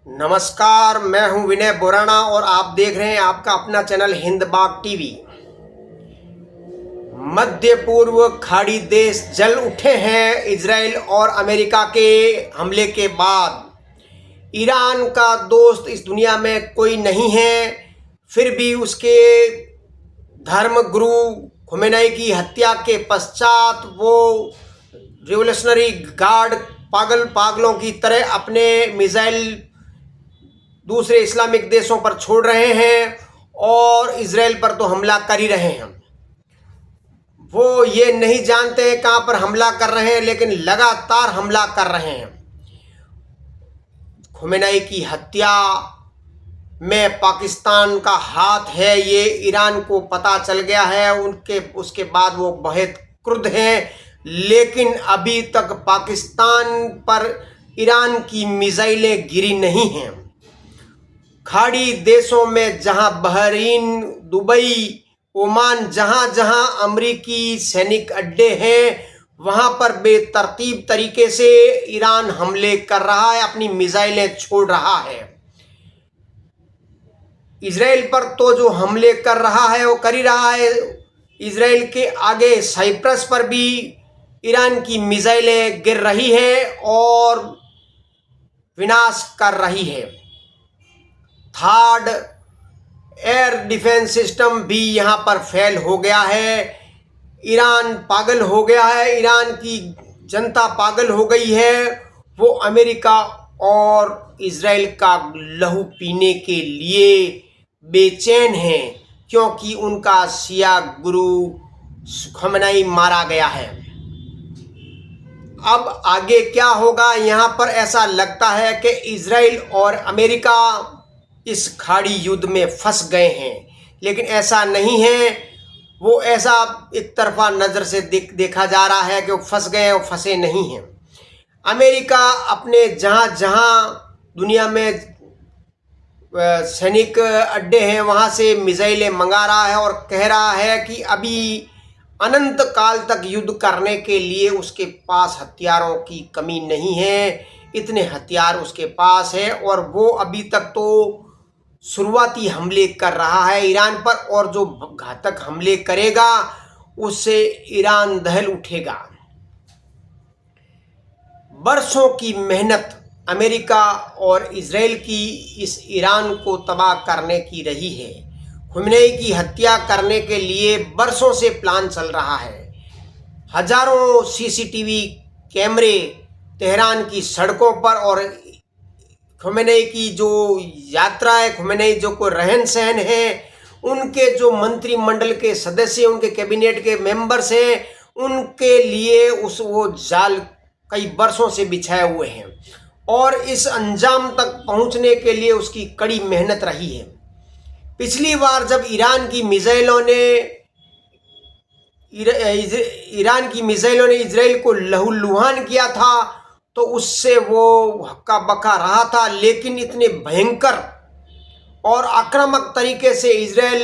नमस्कार, मैं हूं विनय बोराना और आप देख रहे हैं आपका अपना चैनल हिंद बाग टीवी। मध्य पूर्व खाड़ी देश जल उठे हैं इजराइल और अमेरिका के हमले के बाद। ईरान का दोस्त इस दुनिया में कोई नहीं है, फिर भी उसके धर्म गुरु खुमेनी की हत्या के पश्चात वो रिवोल्यूशनरी गार्ड पागलों की तरह अपने मिसाइल दूसरे इस्लामिक देशों पर छोड़ रहे हैं और इजराइल पर तो हमला कर ही रहे हैं। वो ये नहीं जानते कहां पर हमला कर रहे हैं, लेकिन लगातार हमला कर रहे हैं। खुमेनी की हत्या में पाकिस्तान का हाथ है, ये ईरान को पता चल गया है। उसके बाद वो बहुत क्रुद्ध हैं, लेकिन अभी तक पाकिस्तान पर ईरान की मिसाइलें गिरी नहीं हैं। खाड़ी देशों में जहां बहरीन, दुबई, ओमान, जहां जहां अमेरिकी सैनिक अड्डे हैं, वहां पर बेतरतीब तरीके से ईरान हमले कर रहा है, अपनी मिसाइलें छोड़ रहा है। इजराइल पर तो जो हमले कर रहा है वो कर ही रहा है। इजराइल के आगे साइप्रस पर भी ईरान की मिसाइलें गिर रही है और विनाश कर रही है। थर्ड एयर डिफेंस सिस्टम भी यहां पर फेल हो गया है। ईरान पागल हो गया है, ईरान की जनता पागल हो गई है। वो अमेरिका और इजराइल का लहू पीने के लिए बेचैन है, क्योंकि उनका शिया गुरु खुमेनी मारा गया है। अब आगे क्या होगा, यहां पर ऐसा लगता है कि इजराइल और अमेरिका इस खाड़ी युद्ध में फंस गए हैं, लेकिन ऐसा नहीं है। वो ऐसा एक तरफा नज़र से देखा जा रहा है कि वो फंस गए हैं, वो फंसे नहीं हैं। अमेरिका अपने जहां जहां दुनिया में सैनिक अड्डे हैं वहां से मिसाइलें मंगा रहा है और कह रहा है कि अभी अनंत काल तक युद्ध करने के लिए उसके पास हथियारों की कमी नहीं है। इतने हथियार उसके पास है और वो अभी तक तो शुरुआती हमले कर रहा है ईरान पर, और जो घातक हमले करेगा उससे ईरान दहल उठेगा। बरसों की मेहनत अमेरिका और इजराइल की इस ईरान को तबाह करने की रही है। खुमेनी की हत्या करने के लिए बरसों से प्लान चल रहा है। हजारों सीसीटीवी कैमरे तेहरान की सड़कों पर और खुमेनी की जो यात्रा है, खुमेनी जो को रहन सहन है, उनके जो मंत्रिमंडल के सदस्य, उनके कैबिनेट के मेंबर्स हैं, उनके लिए वो जाल कई बरसों से बिछाए हुए हैं और इस अंजाम तक पहुंचने के लिए उसकी कड़ी मेहनत रही है। पिछली बार जब ईरान की मिसाइलों ने इजराइल को लहूलुहान किया था तो उससे वो हक्का बक्का रहा था, लेकिन इतने भयंकर और आक्रामक तरीके से इजराइल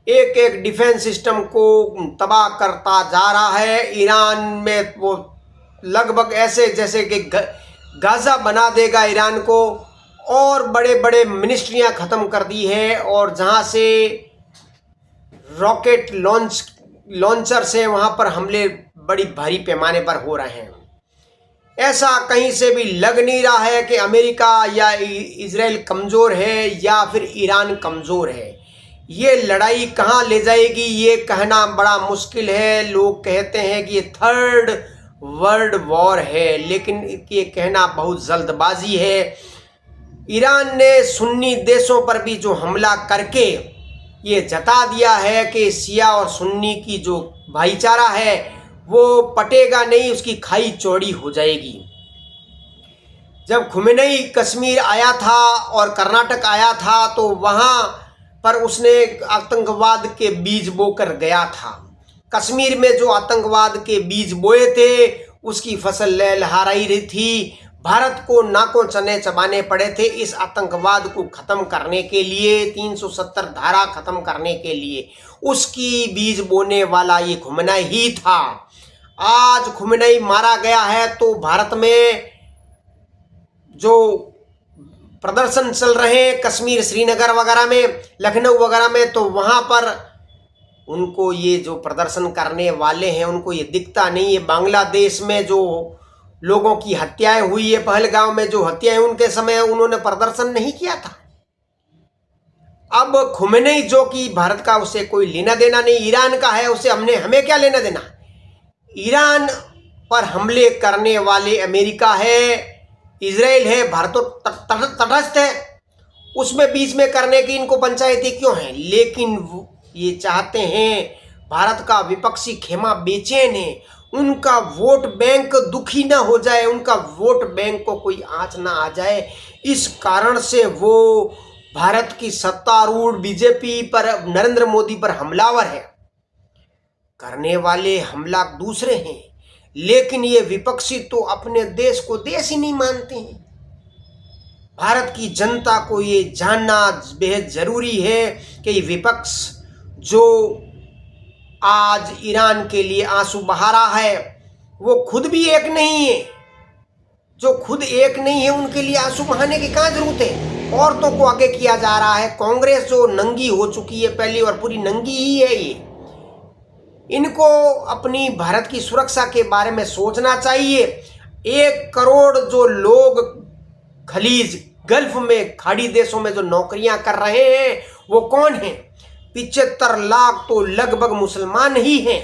एक एक डिफेंस सिस्टम को तबाह करता जा रहा है। ईरान में वो लगभग ऐसे जैसे कि गाजा बना देगा ईरान को, और बड़े बड़े मिनिस्ट्रियां ख़त्म कर दी है, और जहां से रॉकेट लॉन्चर से वहां पर हमले बड़ी भारी पैमाने पर हो रहे हैं। ऐसा कहीं से भी लग नहीं रहा है कि अमेरिका या इजराइल कमज़ोर है या फिर ईरान कमज़ोर है। ये लड़ाई कहाँ ले जाएगी ये कहना बड़ा मुश्किल है। लोग कहते हैं कि ये थर्ड वर्ल्ड वॉर है, लेकिन ये कहना बहुत जल्दबाजी है। ईरान ने सुन्नी देशों पर भी जो हमला करके ये जता दिया है कि शिया और सुन्नी की जो भाईचारा है वो पटेगा नहीं, उसकी खाई चौड़ी हो जाएगी। जब खुमेनी कश्मीर आया था और कर्नाटक आया था तो वहाँ पर उसने आतंकवाद के बीज बोकर गया था। कश्मीर में जो आतंकवाद के बीज बोए थे उसकी फसल लहलहा रही थी। भारत को नाकों चने चबाने पड़े थे इस आतंकवाद को ख़त्म करने के लिए, 370 धारा ख़त्म करने के लिए। उसकी बीज बोने वाला ये खुमेनी ही था। आज खुमेनी मारा गया है तो भारत में जो प्रदर्शन चल रहे हैं कश्मीर, श्रीनगर वगैरह में, लखनऊ वगैरह में, तो वहाँ पर उनको ये जो प्रदर्शन करने वाले हैं उनको ये दिखता नहीं है। बांग्लादेश में जो लोगों की हत्याएं हुई है, पहलगाम में जो हत्याएं, उनके समय उन्होंने प्रदर्शन नहीं किया था। अब खुमेनेई जो कि भारत का उसे कोई लेना देना नहीं, ईरान का है, उसे हमें क्या लेना देना। ईरान पर हमले करने वाले अमेरिका है, इजराइल है, भारत तो तटस्थ है, उसमें बीच में करने की इनको पंचायती क्यों है। लेकिन ये चाहते हैं भारत का विपक्षी खेमा बेचैन है, उनका वोट बैंक दुखी ना हो जाए, उनका वोट बैंक को कोई आंच ना आ जाए, इस कारण से वो भारत की सत्तारूढ़ बीजेपी पर, नरेंद्र मोदी पर हमलावर है। करने वाले हमला दूसरे हैं, लेकिन ये विपक्षी तो अपने देश को देश ही नहीं मानते हैं। भारत की जनता को ये जानना बेहद जरूरी है कि विपक्ष जो आज ईरान के लिए आंसू बहा रहा है वो खुद भी एक नहीं है। जो खुद एक नहीं है उनके लिए आंसू बहाने की कहाँ जरूरत है। औरतों को आगे किया जा रहा है। कांग्रेस जो नंगी हो चुकी है पहली और पूरी नंगी ही है, ये इनको अपनी भारत की सुरक्षा के बारे में सोचना चाहिए। 1 करोड़ जो लोग खलीज, गल्फ में, खाड़ी देशों में जो नौकरियां कर रहे हैं वो कौन है? 75 लाख तो लगभग मुसलमान ही हैं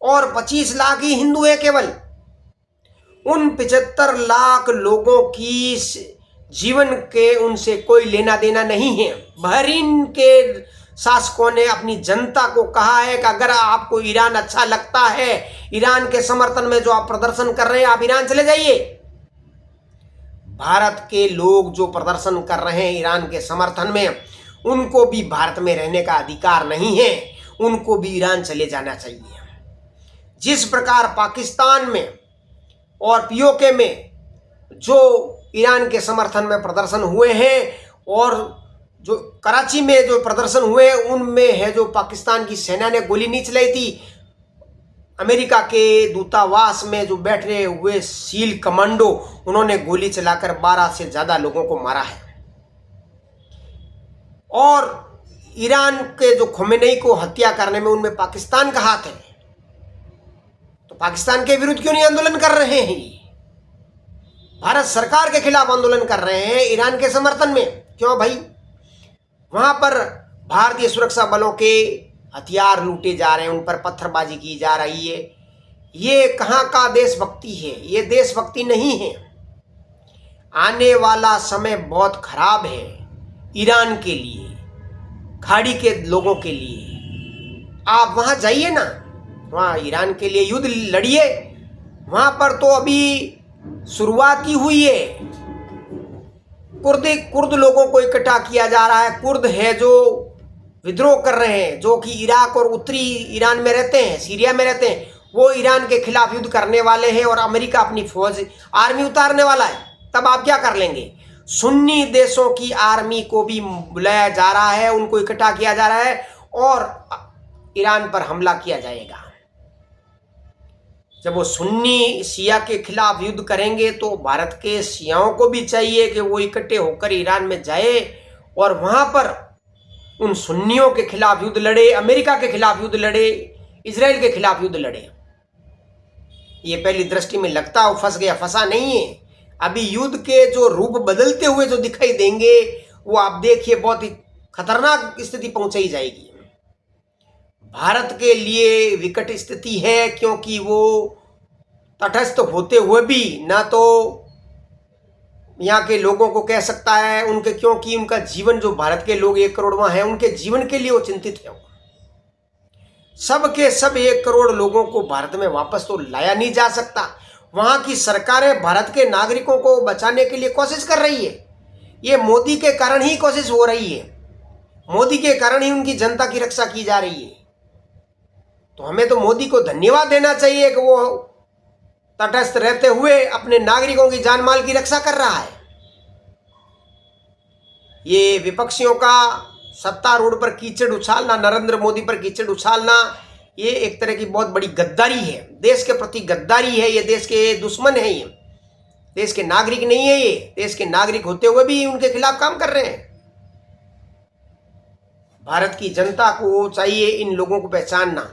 और 25 लाख ही हिंदू हैं केवल। उन 75 लाख लोगों की जीवन के उनसे कोई लेना देना नहीं है। बहरीन के शासकों ने अपनी जनता को कहा है कि अगर आपको ईरान अच्छा लगता है, ईरान के समर्थन में जो आप प्रदर्शन कर रहे हैं, आप ईरान चले जाइए। भारत के लोग जो प्रदर्शन कर रहे हैं ईरान के समर्थन में, उनको भी भारत में रहने का अधिकार नहीं है, उनको भी ईरान चले जाना चाहिए। जिस प्रकार पाकिस्तान में और पीओके में जो ईरान के समर्थन में प्रदर्शन हुए हैं और जो कराची में जो प्रदर्शन हुए उनमें है जो पाकिस्तान की सेना ने गोली नहीं चलाई थी, अमेरिका के दूतावास में जो बैठे हुए सील कमांडो, उन्होंने गोली चलाकर 12 से ज़्यादा लोगों को मारा है। और ईरान के जो खुमेनेई को हत्या करने में उनमें पाकिस्तान का हाथ है। तो पाकिस्तान के विरुद्ध क्यों नहीं आंदोलन कर रहे हैं? भारत सरकार के खिलाफ आंदोलन कर रहे हैं ईरान के समर्थन में। क्यों भाई? वहां पर भारतीय सुरक्षा बलों के हथियार लूटे जा रहे हैं, उन पर पत्थरबाजी की जा रही है। ये कहाँ का देशभक्ति है? ये देशभक्ति नहीं है। आने वाला समय बहुत खराब है ईरान के लिए, खाड़ी के लोगों के लिए। आप वहां जाइए ना, वहां ईरान के लिए युद्ध लड़िए। वहां पर तो अभी शुरुआत ही हुई है। कुर्द लोगों को इकट्ठा किया जा रहा है। कुर्द है जो विद्रोह कर रहे हैं, जो कि इराक और उत्तरी ईरान में रहते हैं, सीरिया में रहते हैं, वो ईरान के खिलाफ युद्ध करने वाले हैं और अमेरिका अपनी फौज, आर्मी उतारने वाला है। तब आप क्या कर लेंगे? सुन्नी देशों की आर्मी को भी बुलाया जा रहा है, उनको इकट्ठा किया जा रहा है और ईरान पर हमला किया जाएगा। जब वो सुन्नी शिया के खिलाफ युद्ध करेंगे तो भारत के शियाओं को भी चाहिए कि वो इकट्ठे होकर ईरान में जाए और वहां पर उन सुन्नियों के खिलाफ युद्ध लड़े, अमेरिका के खिलाफ युद्ध लड़े, इजराइल के खिलाफ युद्ध लड़े। ये पहली दृष्टि में लगता है फंस गया, फंसा नहीं है। अभी युद्ध के जो रूप बदलते हुए जो दिखाई देंगे वो आप देखिए, बहुत ही खतरनाक स्थिति पहुंचाई जाएगी। भारत के लिए विकट स्थिति है, क्योंकि वो तटस्थ होते हुए भी ना तो यहाँ के लोगों को कह सकता है उनके, क्योंकि उनका जीवन, जो भारत के लोग 1 करोड़ वहाँ हैं, उनके जीवन के लिए वो चिंतित है। सब के सब 1 करोड़ लोगों को भारत में वापस तो लाया नहीं जा सकता। वहाँ की सरकारें भारत के नागरिकों को बचाने के लिए कोशिश कर रही है। ये मोदी के कारण ही कोशिश हो रही है, मोदी के कारण ही उनकी जनता की रक्षा की जा रही है। तो हमें तो मोदी को धन्यवाद देना चाहिए कि वो तटस्थ रहते हुए अपने नागरिकों की जान माल की रक्षा कर रहा है। ये विपक्षियों का सत्तारूढ़ पर कीचड़ उछालना, नरेंद्र मोदी पर कीचड़ उछालना, ये एक तरह की बहुत बड़ी गद्दारी है, देश के प्रति गद्दारी है। ये देश के दुश्मन है। ये देश के नागरिक नहीं है, ये देश के नागरिक होते हुए भी उनके खिलाफ काम कर रहे हैं। भारत की जनता को चाहिए इन लोगों को पहचानना।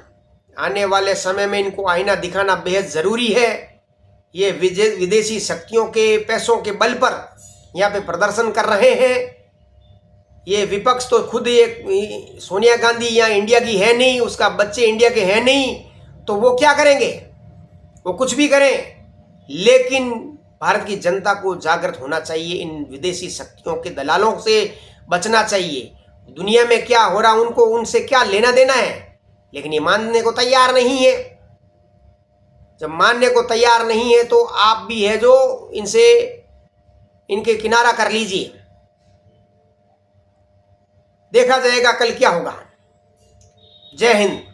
आने वाले समय में इनको आईना दिखाना बेहद जरूरी है। ये विदेशी शक्तियों के पैसों के बल पर यहाँ पे प्रदर्शन कर रहे हैं। ये विपक्ष तो खुद ये सोनिया गांधी यहाँ इंडिया की है नहीं, उसका बच्चे इंडिया के हैं नहीं, तो वो क्या करेंगे? वो कुछ भी करें, लेकिन भारत की जनता को जागृत होना चाहिए। इन विदेशी शक्तियों के दलालों से बचना चाहिए। दुनिया में क्या हो रहा उनको उनसे क्या लेना देना है, लेकिन ये मानने को तैयार नहीं है। जब मानने को तैयार नहीं है तो आप भी है जो इनसे इनके किनारा कर लीजिए। देखा जाएगा कल क्या होगा। जय हिंद।